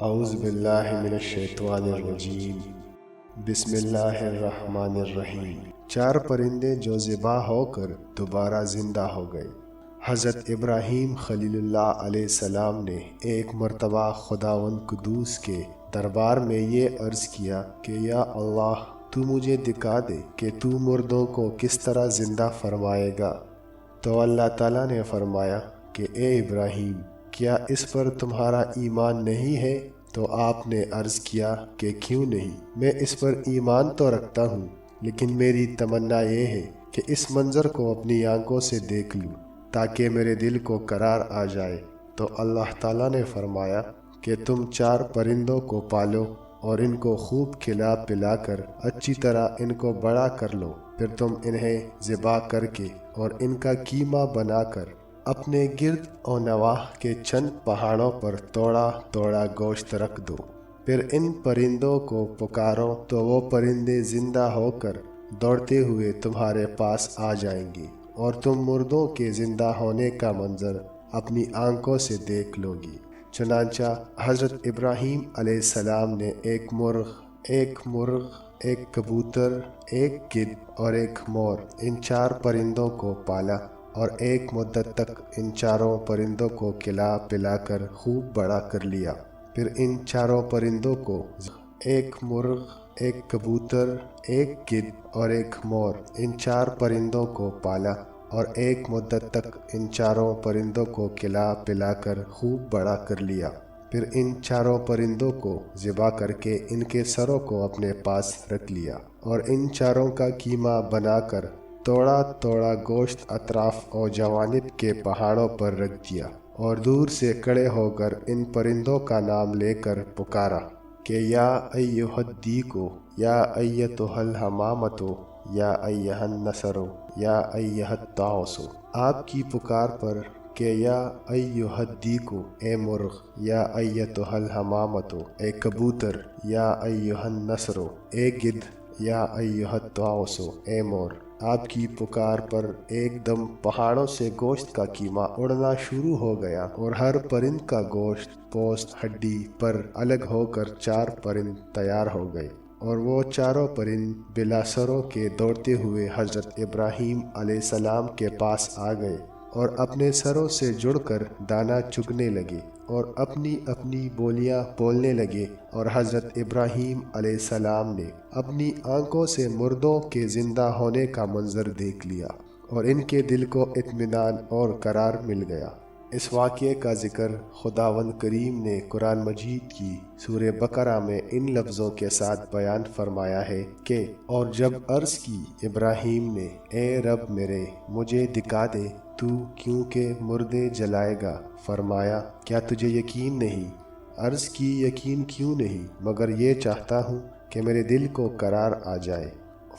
اعوذ باللہ من الشیطان الرجیم، بسم اللہ الرحمن الرحیم۔ چار پرندے جو ذبح ہو کر دوبارہ زندہ ہو گئے۔ حضرت ابراہیم خلیل اللہ علیہ السلام نے ایک مرتبہ خداوند قدوس کے دربار میں یہ عرض کیا کہ یا اللہ، تو مجھے دکھا دے کہ تو مردوں کو کس طرح زندہ فرمائے گا۔ تو اللہ تعالیٰ نے فرمایا کہ اے ابراہیم، کیا اس پر تمہارا ایمان نہیں ہے؟ تو آپ نے عرض کیا کہ کیوں نہیں، میں اس پر ایمان تو رکھتا ہوں، لیکن میری تمنا یہ ہے کہ اس منظر کو اپنی آنکھوں سے دیکھ لوں تاکہ میرے دل کو قرار آ جائے۔ تو اللہ تعالیٰ نے فرمایا کہ تم چار پرندوں کو پالو اور ان کو خوب کھلا پلا کر اچھی طرح ان کو بڑا کر لو، پھر تم انہیں ذبح کر کے اور ان کا قیمہ بنا کر اپنے گرد و نواح کے چند پہاڑوں پر توڑا توڑا گوشت رکھ دو۔ پھر ان پرندوں کو پکارو تو وہ پرندے زندہ ہو کر دوڑتے ہوئے تمہارے پاس آ جائیں گے اور تم مردوں کے زندہ ہونے کا منظر اپنی آنکھوں سے دیکھ لو گی۔ چنانچہ حضرت ابراہیم علیہ السلام نے ایک مرغ، ایک کبوتر، ایک گدھ اور ایک مور، ان چار پرندوں کو پالا اور ایک مدت تک ان چاروں پرندوں کو کھلا پلا کر خوب بڑا کر لیا۔ پھر ان چاروں پرندوں کو، ایک مرغ، ایک کبوتر، ایک گدھ اور ایک مور، ان چار پرندوں کو پالا اور ایک مدت تک ان چاروں پرندوں کو کھلا پلا کر خوب بڑا کر لیا۔ پھر ان چاروں پرندوں کو ذبح کر کے ان کے سروں کو اپنے پاس رکھ لیا اور ان چاروں کا قیمہ بنا کر توڑا توڑا گوشت اطراف اور جوانب کے پہاڑوں پر رکھ دیا اور دور سے کھڑے ہو کر ان پرندوں کا نام لے کر پکارا کہ یا ایھا الدیکو، یا ایھتھا الحمامۃ، یا ایھا النسر، یا ایھا الطاووس۔ آپ کی پکار پر کہ یا ایھا الدیکو، اے مرغ، یا ایھتھا الحمامۃ، اے کبوتر، یا ایھا النسر، اے گدھ، یا ایھا الطاووس، اے مور، آپ کی پکار پر ایک دم پہاڑوں سے گوشت کا قیمہ اڑنا شروع ہو گیا اور ہر پرند کا گوشت، پوست، ہڈی پر الگ ہو کر چار پرند تیار ہو گئے، اور وہ چاروں پرند بلا سروں کے دوڑتے ہوئے حضرت ابراہیم علیہ السلام کے پاس آ گئے اور اپنے سروں سے جڑ کر دانا چگنے لگے اور اپنی اپنی بولیاں بولنے لگے، اور حضرت ابراہیم علیہ السلام نے اپنی آنکھوں سے مردوں کے زندہ ہونے کا منظر دیکھ لیا اور ان کے دل کو اطمینان اور قرار مل گیا۔ اس واقعے کا ذکر خداوند کریم نے قرآن مجید کی سورہ بقرہ میں ان لفظوں کے ساتھ بیان فرمایا ہے کہ اور جب عرض کی ابراہیم نے، اے رب میرے، مجھے دکھا دے تو کیوں کہ مردے جلائے گا۔ فرمایا کیا تجھے یقین نہیں؟ عرض کی یقین کیوں نہیں، مگر یہ چاہتا ہوں کہ میرے دل کو قرار آ جائے۔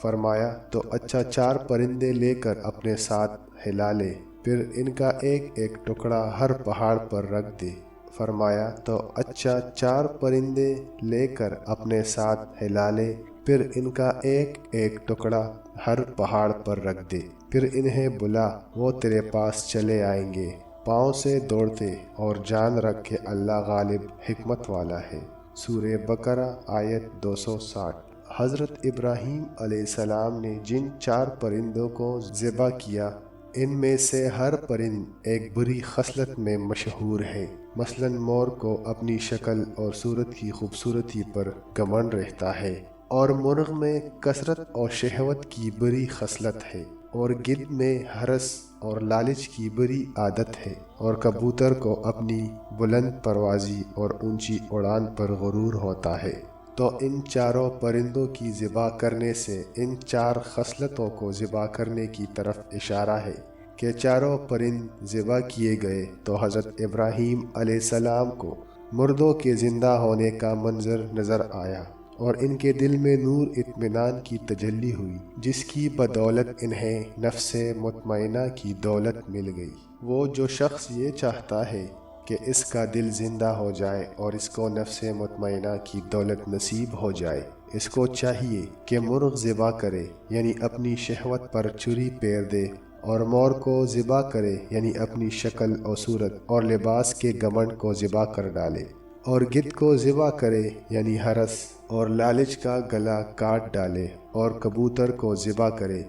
فرمایا تو اچھا، چار پرندے لے کر اپنے ساتھ ہلا لے، پھر ان کا ایک ایک ٹکڑا ہر پہاڑ پر رکھ دے۔ فرمایا تو اچھا، چار پرندے لے کر اپنے ساتھ ہلا لے، پھر ان کا ایک ایک ٹکڑا ہر پہاڑ پر رکھ دے، پھر انہیں بلا، وہ تیرے پاس چلے آئیں گے پاؤں سے دوڑتے، اور جان رکھ کے اللہ غالب حکمت والا ہے۔ سورہ بقرہ آیت 260۔ حضرت ابراہیم علیہ السلام نے جن چار پرندوں کو ذبح کیا، ان میں سے ہر پرند ایک بری خصلت میں مشہور ہے۔ مثلا مور کو اپنی شکل اور صورت کی خوبصورتی پر گھمنڈ رہتا ہے، اور مرغ میں کثرت اور شہوت کی بری خصلت ہے، اور گدھ میں حرص اور لالچ کی بری عادت ہے، اور کبوتر کو اپنی بلند پروازی اور اونچی اڑان پر غرور ہوتا ہے۔ تو ان چاروں پرندوں کی ذبح کرنے سے ان چار خصلتوں کو ذبح کرنے کی طرف اشارہ ہے کہ چاروں پرند ذبح کیے گئے تو حضرت ابراہیم علیہ السلام کو مردوں کے زندہ ہونے کا منظر نظر آیا اور ان کے دل میں نور اطمینان کی تجلی ہوئی، جس کی بدولت انہیں نفس مطمئنہ کی دولت مل گئی۔ وہ جو شخص یہ چاہتا ہے کہ اس کا دل زندہ ہو جائے اور اس کو نفس مطمئنہ کی دولت نصیب ہو جائے، اس کو چاہیے کہ مرغ ذبح کرے، یعنی اپنی شہوت پر چھری پھیر دے، اور مور کو ذبح کرے، یعنی اپنی شکل اور صورت اور لباس کے گھمنڈ کو ذبح کر ڈالے، اور گدھ کو ذبح کرے یعنی ہرس، اور لالچ کا گلا کاٹ ڈالے، اور کبوتر کو ذبح کرے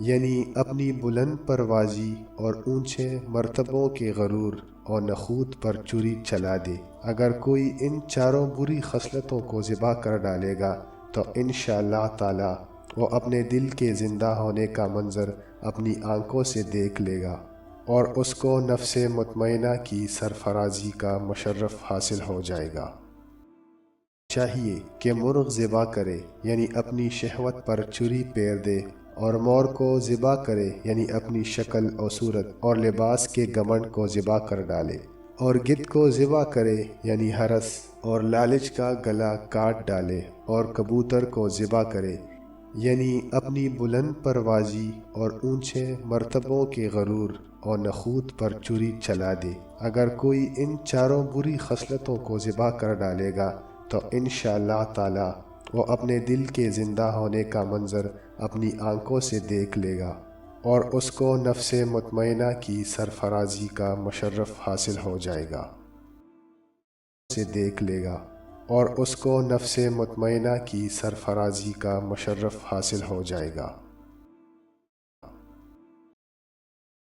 یعنی اپنی بلند پروازی اور اونچے مرتبوں کے غرور اور نخوت پر چھری چلا دے۔ اگر کوئی ان چاروں بری خصلتوں کو ذبح کر ڈالے گا تو انشاءاللہ تعالی وہ اپنے دل کے زندہ ہونے کا منظر اپنی آنکھوں سے دیکھ لے گا، اور اس کو نفس مطمئنہ کی سرفرازی کا مشرف حاصل ہو جائے گا۔ چاہیے کہ مرغ ذبح کرے یعنی اپنی شہوت پر چھری پھیر دے، اور مور کو ذبح کرے یعنی اپنی شکل اور صورت اور لباس کے گھمنڈ کو ذبح کر ڈالے، اور گدھ کو ذبح کرے یعنی ہرس، اور لالچ کا گلا کاٹ ڈالے، اور کبوتر کو ذبح کرے یعنی اپنی بلند پروازی اور اونچے مرتبوں کے غرور اور نخوت پر چھری چلا دے۔ اگر کوئی ان چاروں بری خصلتوں کو ذبح کر ڈالے گا تو انشاءاللہ تعالی وہ اپنے دل کے زندہ ہونے کا منظر اپنی آنکھوں سے دیکھ لے گا، اور اس کو نفس مطمئنہ کی سرفرازی کا مشرف حاصل ہو جائے گا سے دیکھ لے گا اور اس کو نفس مطمئنہ کی سرفرازی کا مشرف حاصل ہو جائے گا۔